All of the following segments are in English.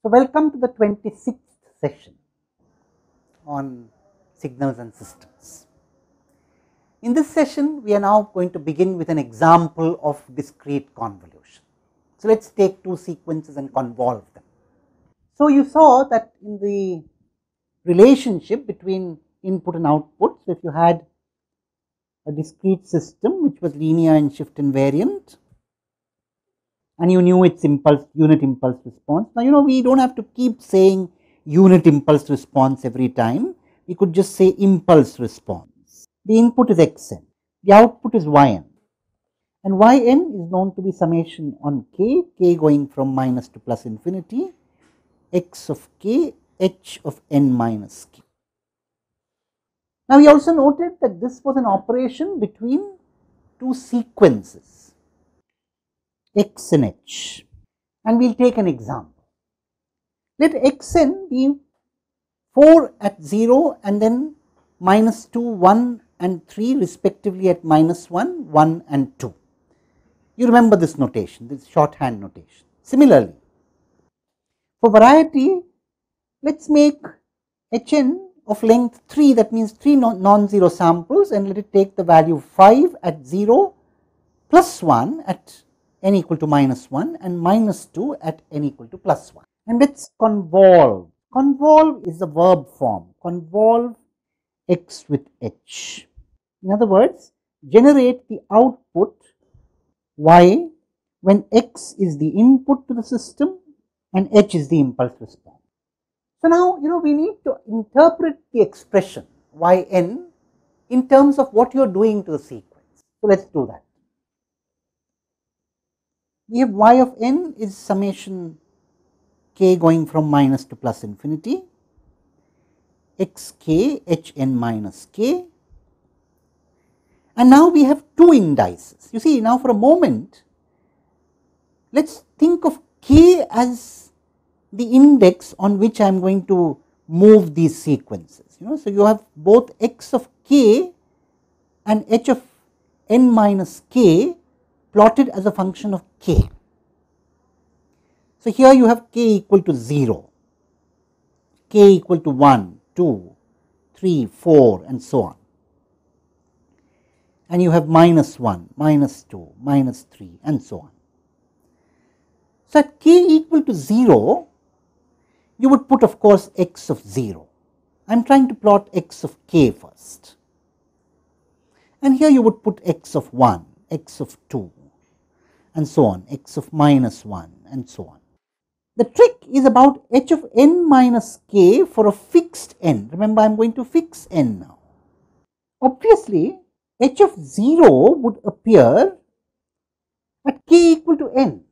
So, welcome to the 26th session on signals and systems. In this session, we are now going to begin with an example of discrete convolution. So, let us take two sequences and convolve them. So, you saw that in the relationship between input and output, so if you had a discrete system which was linear and shift invariant, and you knew its unit impulse response. Now, we do not have to keep saying unit impulse response every time. We could just say impulse response. The input is xn, the output is yn, and yn is known to be summation on k going from minus to plus infinity, x of k, h of n minus k. Now, we also noted that this was an operation between two sequences, x and h, and we will take an example. Let xn be 4 at 0 and then minus 2, 1 and 3 respectively at minus 1, 1 and 2. You remember this notation, this shorthand notation. Similarly, for variety, let us make hn of length 3, that means 3 non-zero samples, and let it take the value 5 at 0 plus 1 at n equal to minus 1 and minus 2 at n equal to plus 1. And let us convolve. Convolve is the verb form. Convolve x with h. In other words, generate the output y when x is the input to the system and h is the impulse response. So, now we need to interpret the expression yn in terms of what you are doing to the sequence. So, let us do that. We have y of n is summation k going from minus to plus infinity, xk h n minus k, and now we have two indices. You see, now for a moment, let us think of k as the index on which I am going to move these sequences. So, you have both x of k and h of n minus k plotted as a function of k. So, here you have k equal to 0, k equal to 1, 2, 3, 4 and so on, and you have minus 1, minus 2, minus 3 and so on. So, at k equal to 0, you would put of course x of 0. I am trying to plot x of k first, and here you would put x of 1, x of 2 and so on, x of minus 1 and so on. The trick is about h of n minus k for a fixed n. Remember, I am going to fix n now. Obviously, h of 0 would appear at k equal to n.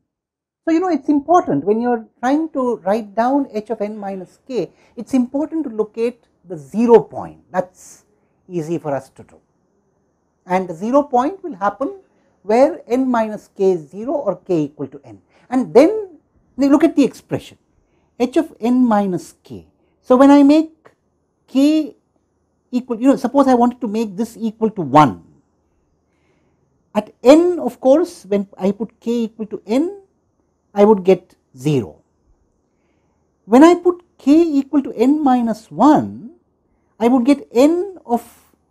So, it is important when you are trying to write down h of n minus k, it is important to locate the 0 point. That is easy for us to do. And the 0 point will happen where n minus k is 0 or k equal to n. And then look at the expression h of n minus k. So, when I make k equal, suppose I wanted to make this equal to 1. At n, of course, when I put k equal to n, I would get 0. When I put k equal to n minus 1, I would get n of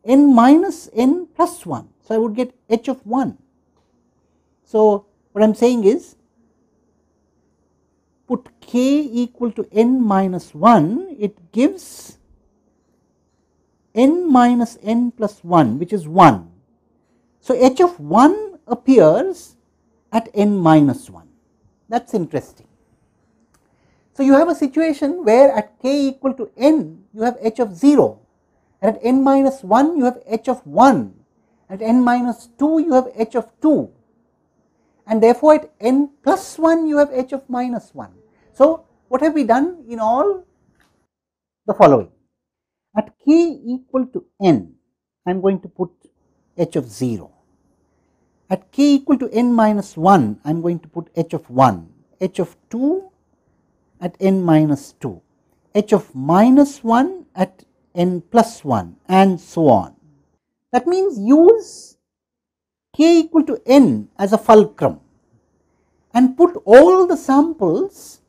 n minus n plus 1. So, I would get h of 1. So, what I am saying is, put k equal to n minus 1, it gives n minus n plus 1, which is 1. So, h of 1 appears at n minus 1. That is interesting. So, you have a situation where at k equal to n, you have h of 0, and at n minus 1, you have h of 1, at n minus 2, you have h of 2. And therefore, at n plus 1 you have h of minus 1. So, what have we done in all? The following. At k equal to n, I am going to put h of 0. At k equal to n minus 1, I am going to put h of 1, h of 2 at n minus 2, h of minus 1 at n plus 1 and so on. That means use k equal to n as a fulcrum and put all the samples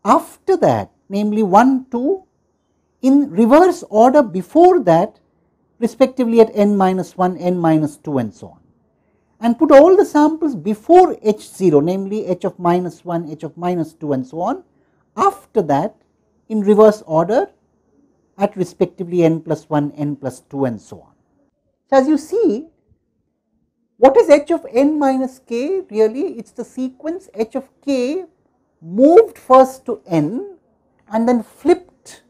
after that, namely 1, 2, in reverse order before that, respectively at n minus 1, n minus 2 and so on, and put all the samples before h0, namely h of minus 1, h of minus 2 and so on, after that in reverse order at respectively n plus 1, n plus 2 and so on. So, as you see, what is h of n minus k? Really, it is the sequence h of k moved first to n and then flipped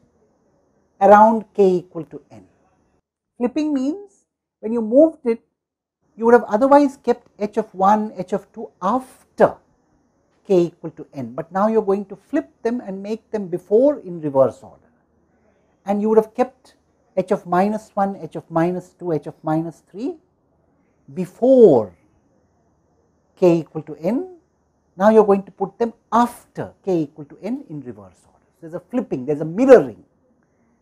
around k equal to n. Flipping means when you moved it, you would have otherwise kept h of 1, h of 2 after k equal to n, but now you are going to flip them and make them before in reverse order, and you would have kept h of minus 1, h of minus 2, h of minus 3 before k equal to n. Now you are going to put them after k equal to n in reverse order. There is a flipping, there is a mirroring,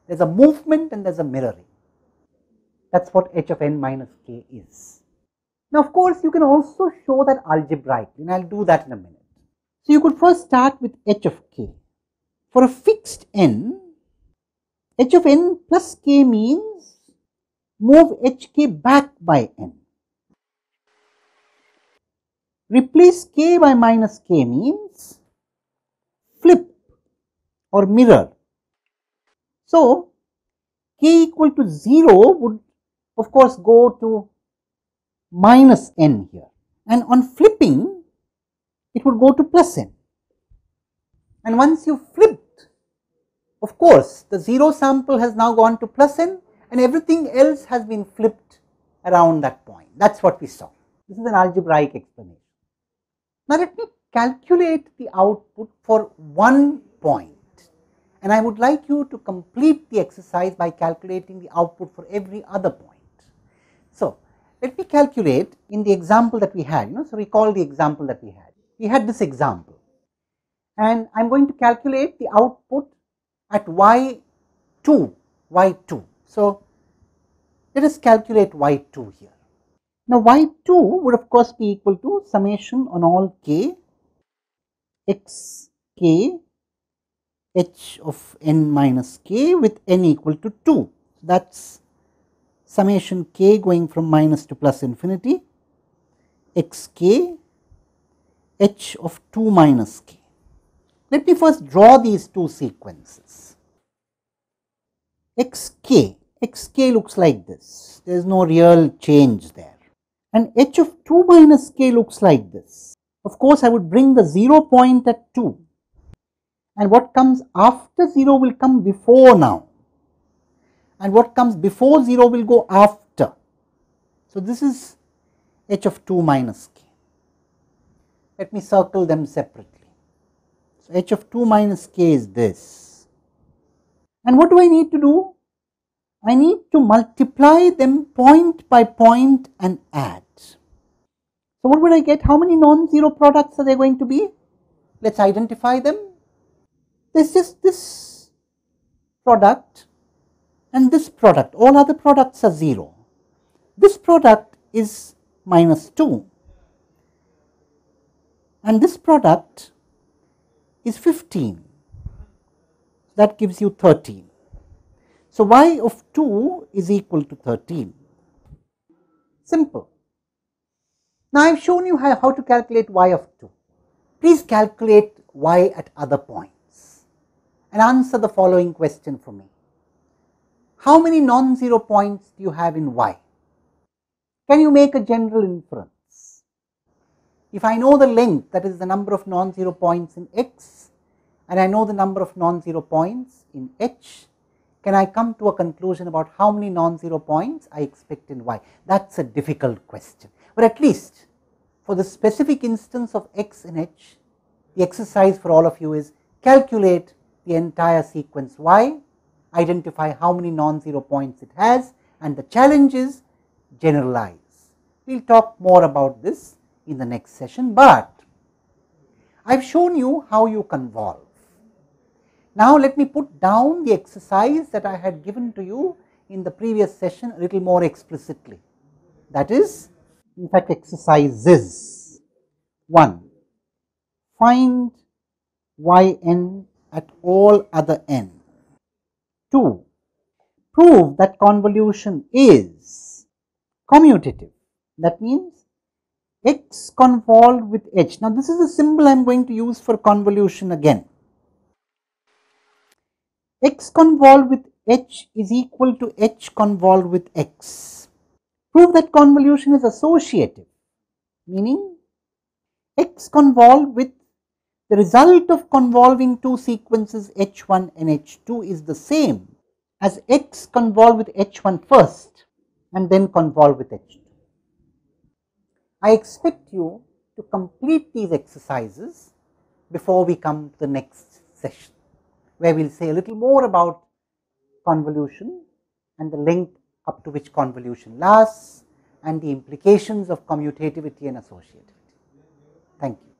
there is a movement and there is a mirroring. That is what h of n minus k is. Now, of course, you can also show that algebraically, and I will do that in a minute. So, you could first start with h of k. For a fixed n, h of n plus k means move hk back by n. Replace k by minus k means flip or mirror. So, k equal to 0 would of course go to minus n here, and on flipping it would go to plus n. And once you flipped, of course the 0 sample has now gone to plus n and everything else has been flipped around that point. That is what we saw. This is an algebraic explanation. Now, let me calculate the output for one point, and I would like you to complete the exercise by calculating the output for every other point. So, let me calculate in the example that we had, so recall the example that we had. We had this example, and I am going to calculate the output at y2. So, let us calculate y2 here. Now, y2 would of course be equal to summation on all k x k h of n minus k with n equal to 2. That is summation k going from minus to plus infinity x k h of 2 minus k. Let me first draw these two sequences. xk looks like this, there is no real change there, and h of 2 minus k looks like this. Of course, I would bring the 0 point at 2, and what comes after 0 will come before now, and what comes before 0 will go after. So, this is h of 2 minus k. Let me circle them separately. So, h of 2 minus k is this, and what do I need to do? I need to multiply them point by point and add. So, what would I get? How many non-zero products are there going to be? Let us identify them. There is just this product and this product, all other products are 0. This product is minus 2 and this product is 15, that gives you 13. So, y of 2 is equal to 13. Simple. Now, I have shown you how to calculate y of 2. Please calculate y at other points and answer the following question for me. How many non-zero points do you have in y? Can you make a general inference? If I know the length, that is the number of non-zero points in x, and I know the number of non-zero points in h, can I come to a conclusion about how many non-zero points I expect in y? That is a difficult question, but at least for the specific instance of x and h, the exercise for all of you is calculate the entire sequence y, identify how many non-zero points it has, and the challenge is generalize. We will talk more about this in the next session, but I have shown you how you convolve. Now, let me put down the exercise that I had given to you in the previous session a little more explicitly. That is, in fact, exercises 1. Find yn at all other n. 2. Prove that convolution is commutative. That means x convolved with h. Now, this is a symbol I am going to use for convolution again. X convolved with h is equal to h convolved with x. Prove that convolution is associative, meaning x convolved with the result of convolving two sequences h1 and h2 is the same as x convolved with h1 first and then convolve with h2. I expect you to complete these exercises before we come to the next session, where we will say a little more about convolution and the length up to which convolution lasts and the implications of commutativity and associativity. Thank you.